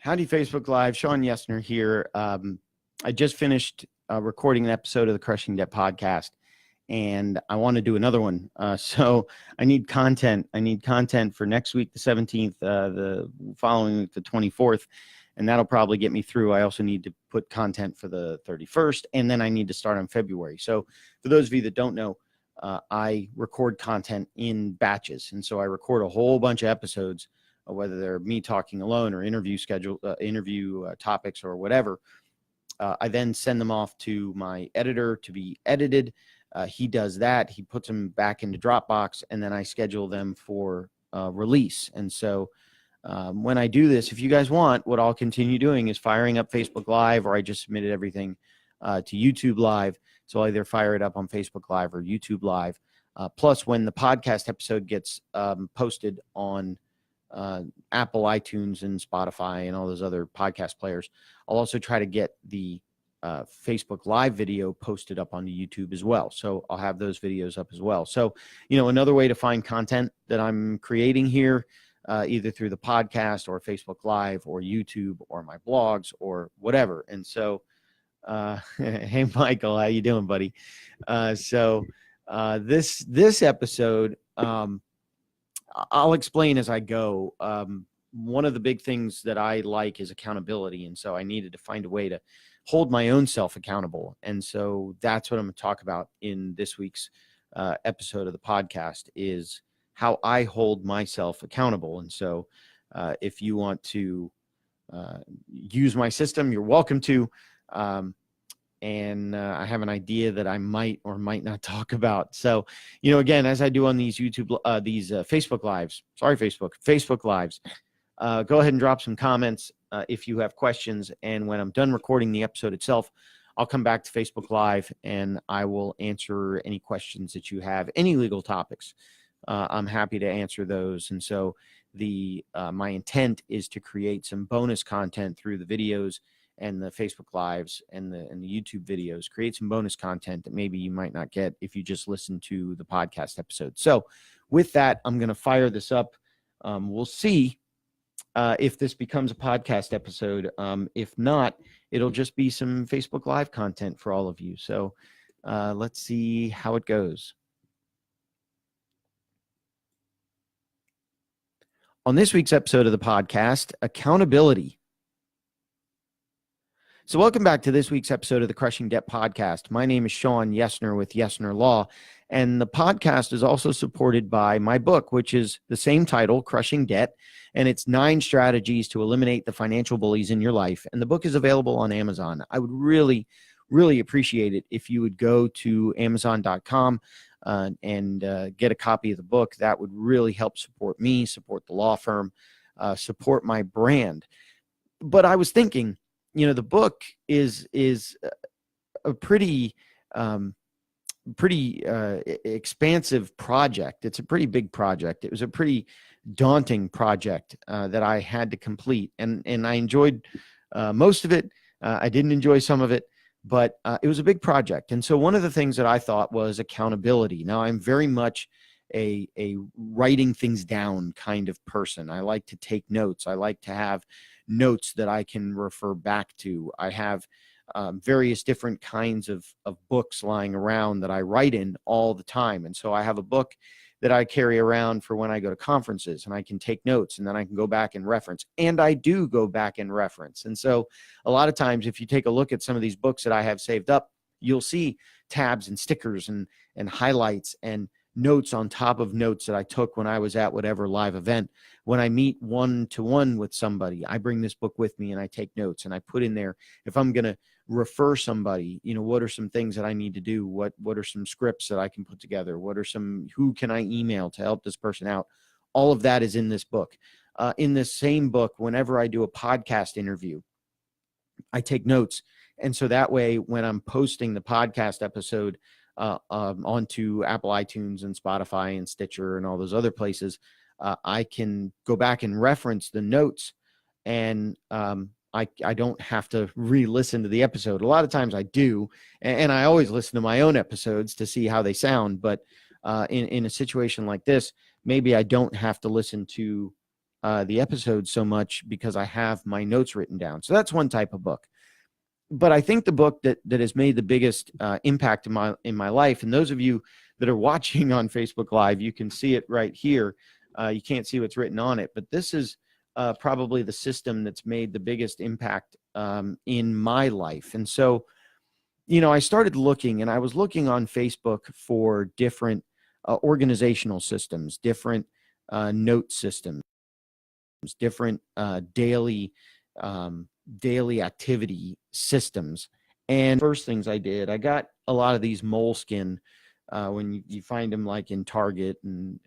Howdy, Facebook Live. Sean Yesner here. I just finished recording an episode of the Crushing Debt podcast, and I want to do another one. So I need content. I need content for next week, the 17th, the following week, the 24th, and that'll probably get me through. I also need to put content for the 31st, and then I need to start on February. So for those of you that don't know, I record content in batches, and so I record a whole bunch of episodes, whether they're me talking alone or interview topics or whatever. I then send them off to my editor to be edited. He does that. He puts them back into Dropbox, and then I schedule them for release. And so when I do this, if you guys want, what I'll continue doing is firing up Facebook Live, or I just submitted everything to YouTube Live. So I'll either fire it up on Facebook Live or YouTube Live. Plus, when the podcast episode gets posted on Apple, iTunes, and Spotify, and all those other podcast players, I'll also try to get the Facebook Live video posted up on YouTube as well. So I'll have those videos up as well. So, another way to find content that I'm creating here, either through the podcast or Facebook Live or YouTube or my blogs or whatever. And so, hey, Michael, how you doing, buddy? This episode, I'll explain as I go. One of the big things that I like is accountability. And so I needed to find a way to hold my own self accountable. And so that's what I'm going to talk about in this week's episode of the podcast, is how I hold myself accountable. And so if you want to use my system, you're welcome to. And I have an idea that I might or might not talk about. So, again, as I do on these Facebook Lives, Facebook Lives, go ahead and drop some comments if you have questions. And when I'm done recording the episode itself, I'll come back to Facebook Live and I will answer any questions that you have, any legal topics. I'm happy to answer those. And so my intent is to create some bonus content through the videos and the Facebook Lives and the YouTube videos, create some bonus content that maybe you might not get if you just listen to the podcast episode. So with that, I'm going to fire this up. We'll see if this becomes a podcast episode. If not, it'll just be some Facebook Live content for all of you. So let's see how it goes. On this week's episode of the podcast, accountability. So welcome back to this week's episode of the Crushing Debt podcast. My name is Sean Yesner with Yesner Law, and the podcast is also supported by my book, which is the same title, Crushing Debt, and it's 9 strategies to eliminate the financial bullies in your life. And the book is available on Amazon. I would really, really appreciate it if you would go to Amazon.com and get a copy of the book. That would really help support me, support the law firm, support my brand. But I was thinking, the book is a pretty expansive project. It's a pretty big project. It was a pretty daunting project that I had to complete, and I enjoyed most of it. I didn't enjoy some of it, but it was a big project. And so one of the things that I thought was accountability. Now, I'm very much a writing things down kind of person. I like to take notes. I like to have notes that I can refer back to. I have various different kinds of books lying around that I write in all the time. And so I have a book that I carry around for when I go to conferences, and I can take notes, and then I can go back and reference. And I do go back and reference. And so a lot of times, if you take a look at some of these books that I have saved up, you'll see tabs and stickers and highlights and notes on top of notes that I took when I was at whatever live event. When I meet one-to-one with somebody, I bring this book with me and I take notes, and I put in there, if I'm going to refer somebody, what are some things that I need to do? What are some scripts that I can put together? Who can I email to help this person out? All of that is in this book. In this same book, whenever I do a podcast interview, I take notes. And so that way, when I'm posting the podcast episode onto Apple iTunes and Spotify and Stitcher and all those other places, I can go back and reference the notes, and I don't have to re-listen to the episode. A lot of times I do, and I always listen to my own episodes to see how they sound. But in a situation like this, maybe I don't have to listen to the episodes so much because I have my notes written down. So that's one type of book. But I think the book that has made the biggest impact in my life, and those of you that are watching on Facebook Live, you can see it right here. You can't see what's written on it, but this is probably the system that's made the biggest impact in my life. And so, I started looking, and I was looking on Facebook for different organizational systems, different note systems, different daily activity systems. And first things I did, I got a lot of these Moleskine when you find them like in Target and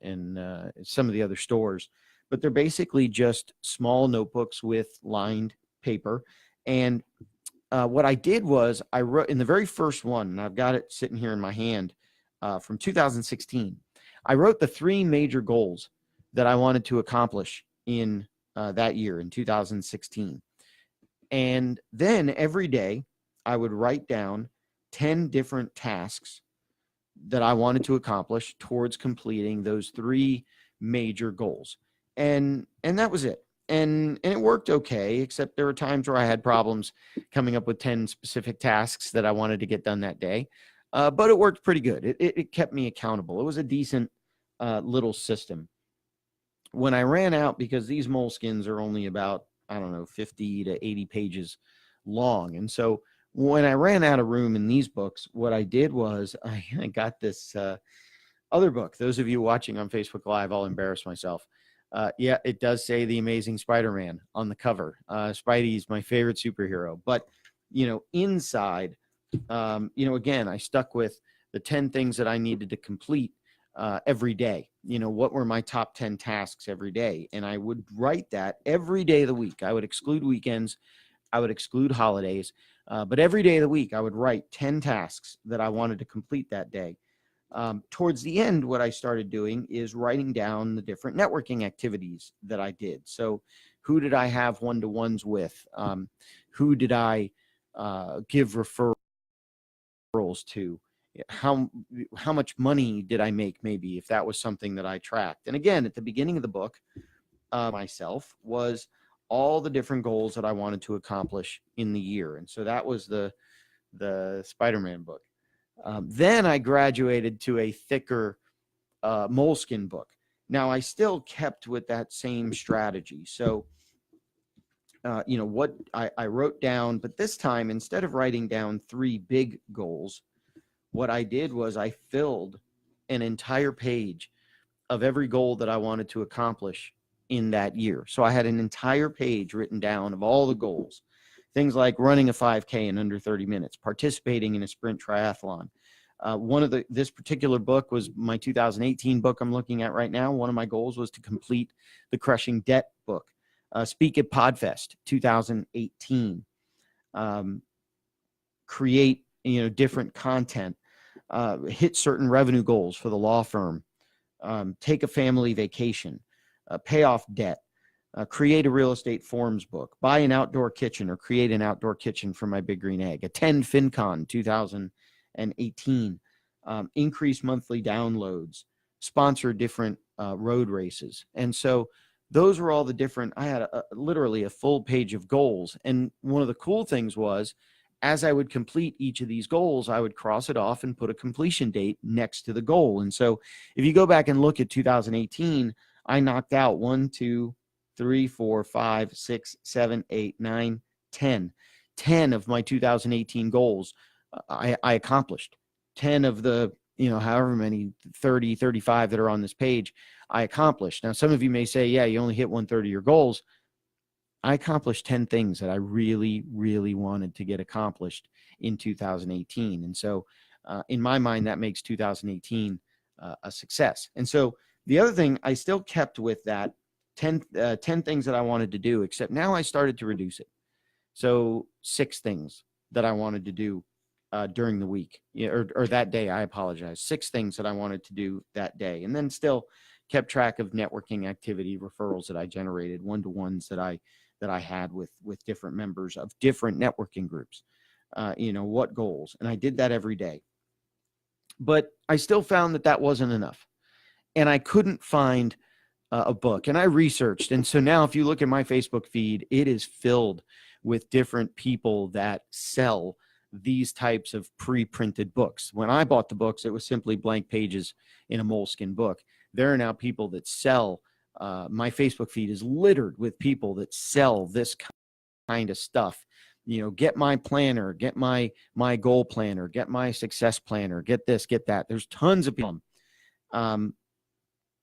some of the other stores, but they're basically just small notebooks with lined paper. And what I did was I wrote in the very first one, and I've got it sitting here in my hand from 2016. I wrote the 3 major goals that I wanted to accomplish in that year, in 2016. And then every day I would write down 10 different tasks that I wanted to accomplish towards completing those 3 major goals. And that was it. And it worked okay, except there were times where I had problems coming up with 10 specific tasks that I wanted to get done that day. But it worked pretty good. It kept me accountable. It was a decent little system. When I ran out, because these Moleskines are only about, I don't know, 50 to 80 pages long. And so when I ran out of room in these books, what I did was I got this other book. Those of you watching on Facebook Live, I'll embarrass myself. Yeah, it does say The Amazing Spider-Man on the cover. Spidey's my favorite superhero. But, inside, again, I stuck with the 10 things that I needed to complete every day. What were my top 10 tasks every day? And I would write that every day of the week. I would exclude weekends. I would exclude holidays. But every day of the week, I would write 10 tasks that I wanted to complete that day. Towards the end, what I started doing is writing down the different networking activities that I did. So who did I have one-to-ones with? Who did I give referrals to? How much money did I make, maybe, if that was something that I tracked? And again, at the beginning of the book, myself was all the different goals that I wanted to accomplish in the year. And so that was the Spider-Man book. Then I graduated to a thicker Moleskine book. Now, I still kept with that same strategy. So, what I wrote down, but this time, instead of writing down 3 big goals, what I did was I filled an entire page of every goal that I wanted to accomplish in that year. So I had an entire page written down of all the goals. Things like running a 5K in under 30 minutes, participating in a sprint triathlon. This particular book was my 2018 book I'm looking at right now. One of my goals was to complete the Crushing Debt book. Speak at Podfest 2018. Create, different content. Hit certain revenue goals for the law firm. Take a family vacation. Pay off debt. Create a real estate forms book, buy an outdoor kitchen or create an outdoor kitchen for my Big Green Egg, attend FinCon 2018, increase monthly downloads, sponsor different road races. And so those were all the different, I had literally a full page of goals. And one of the cool things was, as I would complete each of these goals, I would cross it off and put a completion date next to the goal. And so if you go back and look at 2018, I knocked out 1, 2, 3, 4, 5, 6, 7, 8, 9, 10. 10 of my 2018 goals I accomplished. 10 of the, however many, 30, 35 that are on this page, I accomplished. Now, some of you may say, yeah, you only hit 1/3 of your goals. I accomplished 10 things that I really, really wanted to get accomplished in 2018. And so in my mind, that makes 2018 a success. And so the other thing, I still kept with that 10 things that I wanted to do, except now I started to reduce it. So 6 things that I wanted to do during the week, or that day, I apologize. 6 things that I wanted to do that day. And then still kept track of networking activity, referrals that I generated, one-to-ones that I had with different members of different networking groups, what goals. And I did that every day. But I still found that wasn't enough. And I couldn't find a book, and I researched. And so now if you look at my Facebook feed, it is filled with different people that sell these types of pre-printed books. When I bought the books, it was simply blank pages in a Moleskine book. There are now people that sell, my Facebook feed is littered with people that sell this kind of stuff. You know, get my planner, get my goal planner, get my success planner, get this, get that. There's tons of people.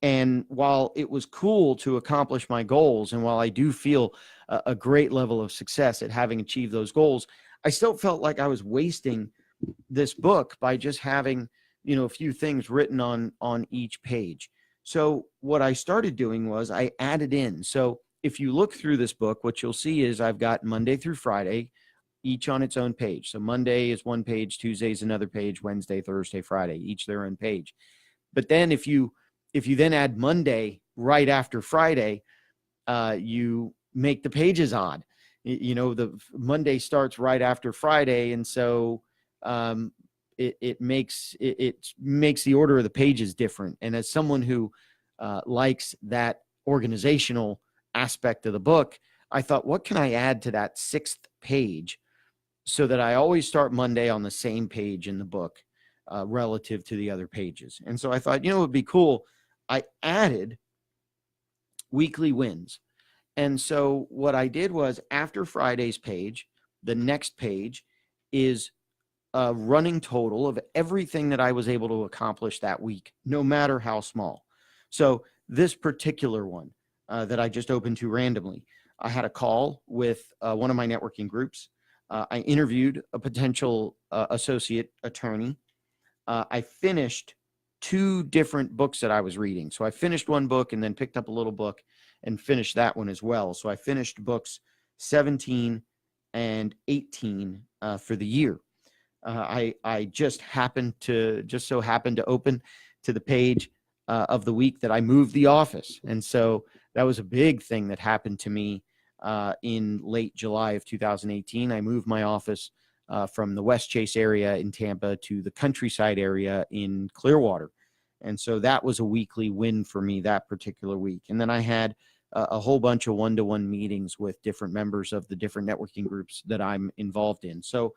And while it was cool to accomplish my goals, and while I do feel a great level of success at having achieved those goals, I still felt like I was wasting this book by just having, you know, a few things written on each page. So what I started doing was I added in. So if you look through this book, what you'll see is I've got Monday through Friday, each on its own page. So Monday is one page, Tuesday is another page, Wednesday, Thursday, Friday, each their own page. But then if you then add Monday right after Friday, you make the pages odd. You know, the Monday starts right after Friday, and so it makes the order of the pages different. And as someone who likes that organizational aspect of the book, I thought, what can I add to that 6th page so that I always start Monday on the same page in the book relative to the other pages? And so I thought, you know, it would be cool. I added weekly wins. And so what I did was, after Friday's page, the next page is a running total of everything that I was able to accomplish that week, no matter how small. So this particular one that I just opened to randomly, I had a call with one of my networking groups. I interviewed a potential associate attorney. I finished 2 different books that I was reading. So I finished one book and then picked up a little book and finished that one as well. So I finished books 17 and 18 for the year. I just so happened to open to the page of the week that I moved the office. And so that was a big thing that happened to me in late July of 2018. I moved my office from the West Chase area in Tampa to the Countryside area in Clearwater. And so that was a weekly win for me that particular week. And then I had a whole bunch of one-to-one meetings with different members of the different networking groups that I'm involved in. So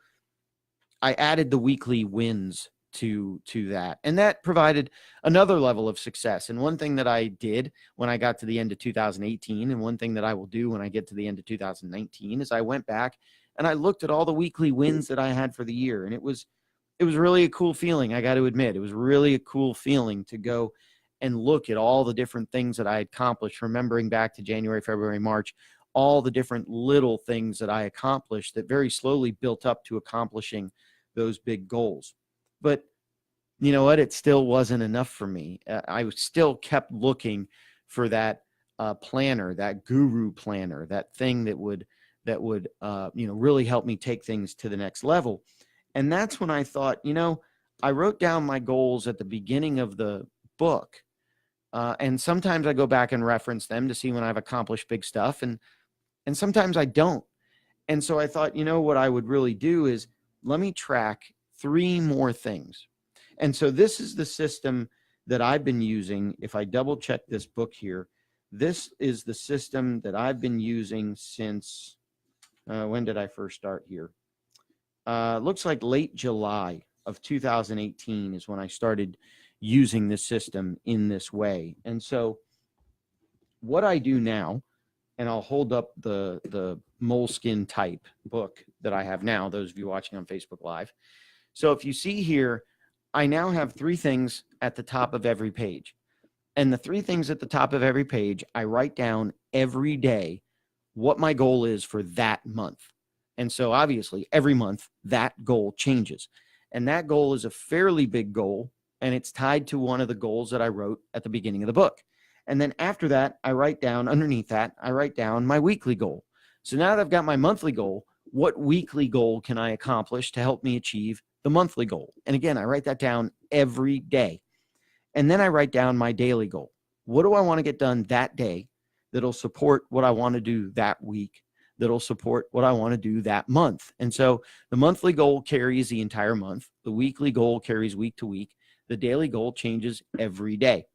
I added the weekly wins to that. And that provided another level of success. And one thing that I did when I got to the end of 2018, and one thing that I will do when I get to the end of 2019, is I went back and I looked at all the weekly wins that I had for the year. And it was really a cool feeling. I got to admit, it was really a cool feeling to go and look at all the different things that I accomplished, remembering back to January, February, March, all the different little things that I accomplished that very slowly built up to accomplishing those big goals. But you know what? It still wasn't enough for me. I still kept looking for that planner, that guru planner, that thing that would really help me take things to the next level. And that's when I thought, I wrote down my goals at the beginning of the book. And sometimes I go back and reference them to see when I've accomplished big stuff. And sometimes I don't. And so I thought, what I would really do is, let me track 3 more things. And so this is the system that I've been using. If I double check this book here, this is the system that I've been using since, when did I first start here? Looks like late July of 2018 is when I started using this system in this way. And so what I do now, and I'll hold up the Moleskine type book that I have now, those of you watching on Facebook Live. So if you see here, I now have 3 things at the top of every page. And the 3 things at the top of every page, I write down every day what my goal is for that month. And so obviously every month that goal changes. And that goal is a fairly big goal, and it's tied to one of the goals that I wrote at the beginning of the book. And then after that, I write down underneath that, I write down my weekly goal. So now that I've got my monthly goal, what weekly goal can I accomplish to help me achieve the monthly goal? And again, I write that down every day. And then I write down my daily goal. What do I want to get done that day that'll support what I want to do that week, that'll support what I want to do that month? And so the monthly goal carries the entire month. The weekly goal carries week to week. The daily goal changes every day.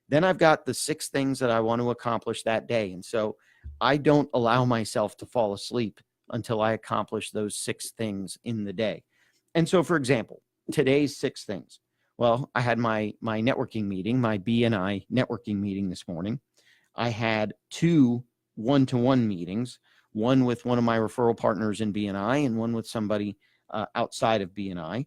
Then I've got the 6 things that I want to accomplish that day. And so I don't allow myself to fall asleep until I accomplish those 6 things in the day. And so, for example, today's 6 things. Well, I had my networking meeting, my BNI networking meeting this morning. I had 2 one-to-one meetings, one with one of my referral partners in BNI and one with somebody outside of BNI.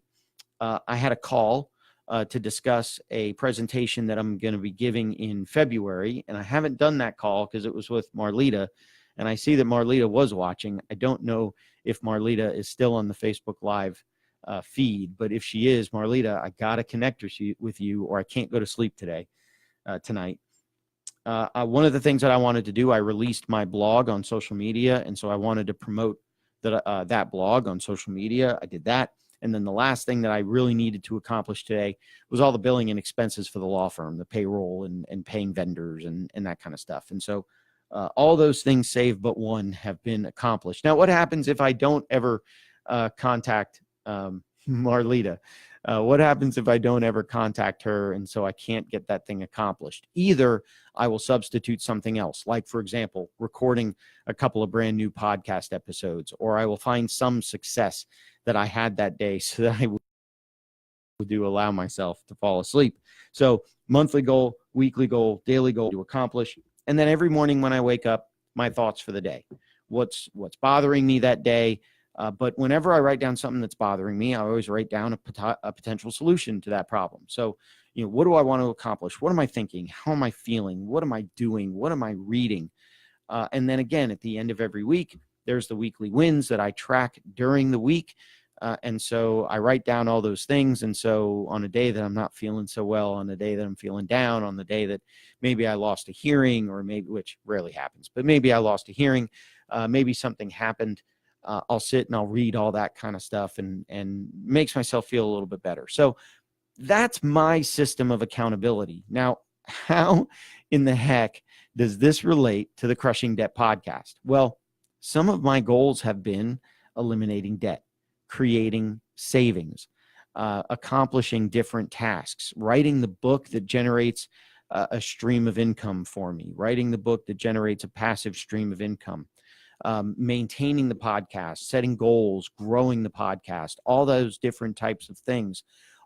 I had a call to discuss a presentation that I'm going to be giving in February. And I haven't done that call because it was with Marlita. And I see that Marlita was watching. I don't know if Marlita is still on the Facebook Live feed, but if she is, Marlita, I got to connect with you or I can't go to sleep tonight. One of the things that I wanted to do, I released my blog on social media. And so I wanted to promote that blog on social media. I did that. And then the last thing that I really needed to accomplish today was all the billing and expenses for the law firm, the payroll and paying vendors and that kind of stuff. And so all those things, save but one, have been accomplished. Now, what happens if I don't ever contact Marlita? What happens if I don't ever contact her and so I can't get that thing accomplished? Either I will substitute something else, like, for example, recording a couple of brand new podcast episodes, or I will find some success that I had that day so that I would allow myself to fall asleep. So monthly goal, weekly goal, daily goal to accomplish. And then every morning when I wake up, my thoughts for the day, what's bothering me that day. But whenever I write down something that's bothering me, I always write down a potential solution to that problem. So, what do I want to accomplish? What am I thinking? How am I feeling? What am I doing? What am I reading? And then again, at the end of every week, there's the weekly wins that I track during the week. And so I write down all those things. And so on a day that I'm not feeling so well, on the day that I'm feeling down, on the day that maybe I lost a hearing, or maybe, which rarely happens, but maybe I lost a hearing, maybe something happened. I'll sit and I'll read all that kind of stuff and makes myself feel a little bit better. So that's my system of accountability. Now, how in the heck does this relate to the Crushing Debt podcast? Well, some of my goals have been eliminating debt, creating savings, accomplishing different tasks, writing the book that generates a stream of income for me, writing the book that generates a passive stream of income, maintaining the podcast, setting goals, growing the podcast, all those different types of things,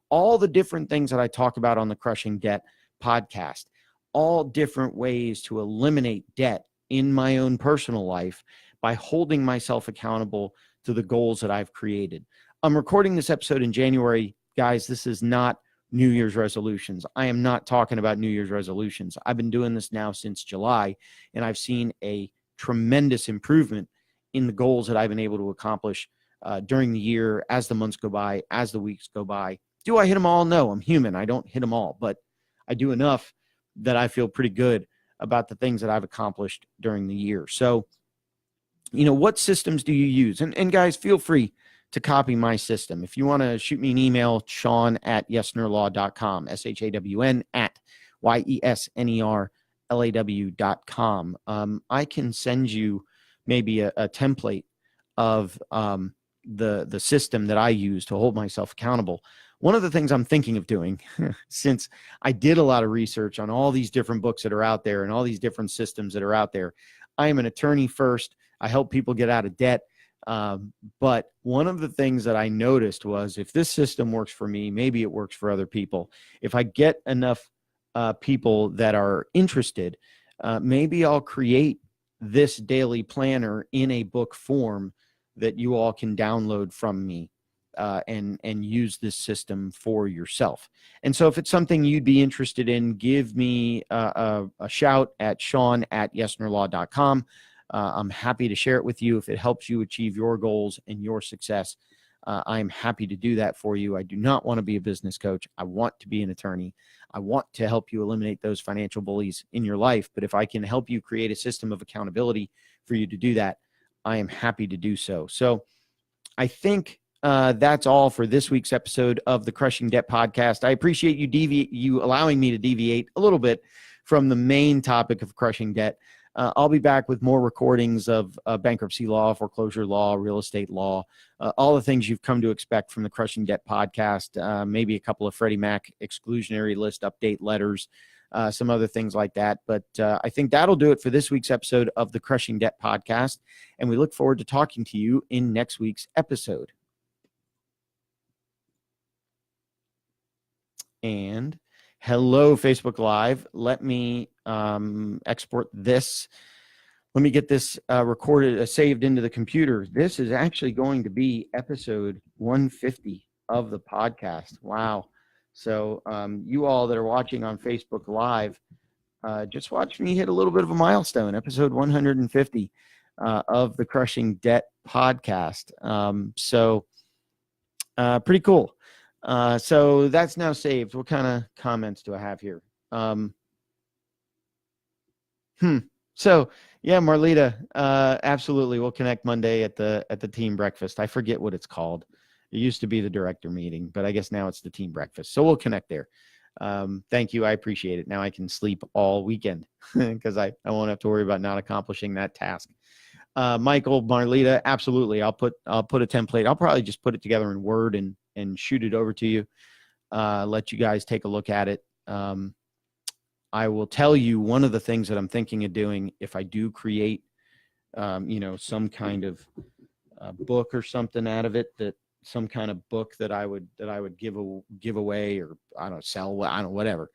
all the different things that I talk about on the Crushing Debt podcast, all different ways to eliminate debt in my own personal life by holding myself accountable to the goals that I've created. I'm recording this episode in January. Guys, this is not New Year's resolutions. I am not talking about New Year's resolutions. I've been doing this now since July, and I've seen a tremendous improvement in the goals that I've been able to accomplish during the year, as the months go by, as the weeks go by. Do I hit them all? No, I'm human. I don't hit them all, but I do enough that I feel pretty good about the things that I've accomplished during the year. So, what systems do you use? And guys, feel free to copy my system. If you want to shoot me an email, Shawn@yesnerlaw.com, SHAWN at YESNERLAW.com. I can send you maybe a template of the system that I use to hold myself accountable. One of the things I'm thinking of doing, since I did a lot of research on all these different books that are out there and all these different systems that are out there, I am an attorney first. I help people get out of debt. But one of the things that I noticed was, if this system works for me, maybe it works for other people. If I get enough people that are interested, maybe I'll create this daily planner in a book form that you all can download from me and use this system for yourself. And so if it's something you'd be interested in, give me a shout at Shawn@yesnerlaw.com. I'm happy to share it with you if it helps you achieve your goals and your success. I'm happy to do that for you. I do not want to be a business coach. I want to be an attorney. I want to help you eliminate those financial bullies in your life. But if I can help you create a system of accountability for you to do that, I am happy to do so. So I think that's all for this week's episode of the Crushing Debt podcast. I appreciate you allowing me to deviate a little bit from the main topic of crushing debt. I'll be back with more recordings of bankruptcy law, foreclosure law, real estate law, all the things you've come to expect from the Crushing Debt podcast, maybe a couple of Freddie Mac exclusionary list update letters, some other things like that. But I think that'll do it for this week's episode of the Crushing Debt Podcast. And we look forward to talking to you in next week's episode. And hello, Facebook Live. Let me export this. Let me get this recorded, saved into the computer. This is actually going to be episode 150 of the podcast. Wow. So you all that are watching on Facebook Live, just watch me hit a little bit of a milestone, episode 150 of the Crushing Debt Podcast. Pretty cool. So that's now saved. What kind of comments do I have here? So yeah, Marlita, absolutely. We'll connect Monday at the team breakfast. I forget what it's called. It used to be the director meeting, but I guess now it's the team breakfast. So we'll connect there. Thank you. I appreciate it. Now I can sleep all weekend because I won't have to worry about not accomplishing that task. Michael, Marlita, absolutely. I'll put a template. I'll probably just put it together in Word and shoot it over to you. Let you guys take a look at it. I will tell you one of the things that I'm thinking of doing if I do create, some kind of book or something out of it, that some kind of book that I would give away, or I don't know, sell, I don't know, whatever.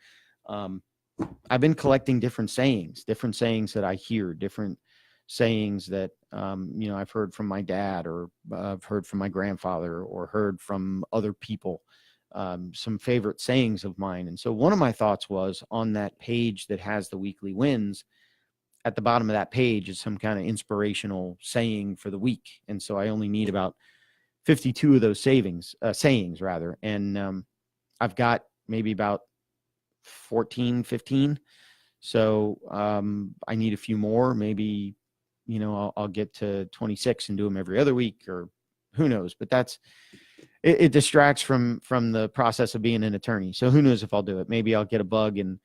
I've been collecting different sayings that I hear, different sayings that, I've heard from my dad, or I've heard from my grandfather, or heard from other people, some favorite sayings of mine. And so one of my thoughts was, on that page that has the weekly wins, at the bottom of that page is some kind of inspirational saying for the week. And so I only need about 52 of those sayings. And I've got maybe about 14, 15. So I need a few more. Maybe, I'll get to 26 and do them every other week, or who knows. But it distracts from the process of being an attorney. So who knows if I'll do it. Maybe I'll get a bug and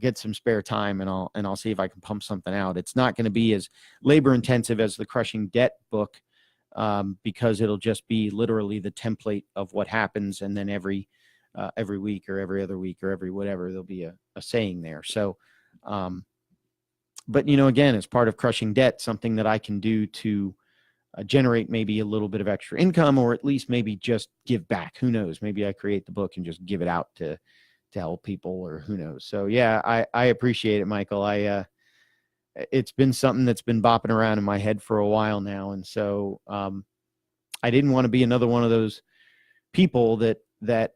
get some spare time, and I'll see if I can pump something out. It's not going to be as labor intensive as the Crushing Debt book, because it'll just be literally the template of what happens, and then every week, or every other week, or every whatever, there'll be a saying there. So, but again, as part of Crushing Debt, something that I can do to generate maybe a little bit of extra income, or at least maybe just give back. Who knows? Maybe I create the book and just give it out to help people, or who knows? So yeah, I appreciate it, Michael. It's been something that's been bopping around in my head for a while now. And so I didn't want to be another one of those people that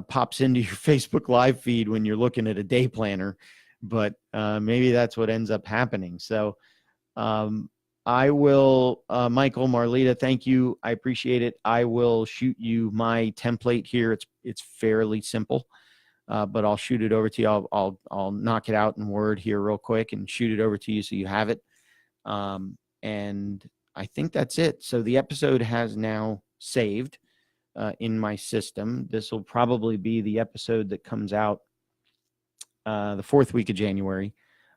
pops into your Facebook Live feed when you're looking at a day planner, but maybe that's what ends up happening. So I will, Michael, Marlita, thank you. I appreciate it. I will shoot you my template here. It's fairly simple. But I'll shoot it over to you. I'll knock it out in Word here real quick and shoot it over to you so you have it. And I think that's it. So the episode has now saved in my system. This will probably be the episode that comes out the 4th week of January.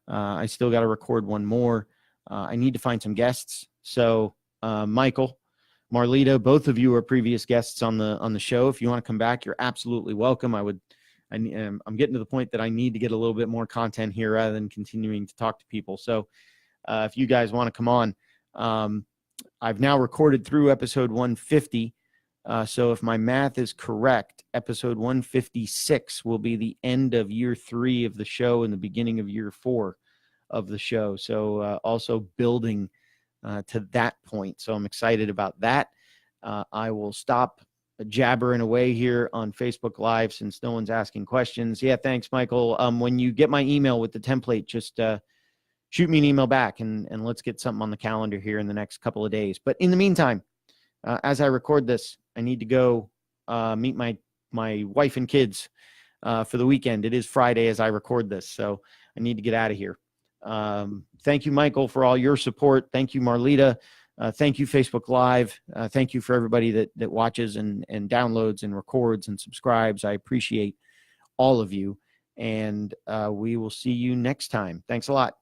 I still got to record one more. I need to find some guests. So Michael, Marlita, both of you are previous guests on the show. If you want to come back, you're absolutely welcome. I'm getting to the point that I need to get a little bit more content here rather than continuing to talk to people. So if you guys want to come on, I've now recorded through episode 150. So if my math is correct, episode 156 will be the end of year 3 of the show and the beginning of year 4 of the show. So also building to that point. So I'm excited about that. I will stop jabbering away here on Facebook Live since no one's asking questions. Yeah, thanks, Michael. When you get my email with the template, just shoot me an email back, and let's get something on the calendar here in the next couple of days. But in the meantime, as I record this, I need to go meet my wife and kids for the weekend. It is Friday as I record this, so I need to get out of here. Thank you, Michael, for all your support. Thank you, Marlita. Thank you, Facebook Live. Thank you for everybody that watches and downloads and records and subscribes. I appreciate all of you, and we will see you next time. Thanks a lot.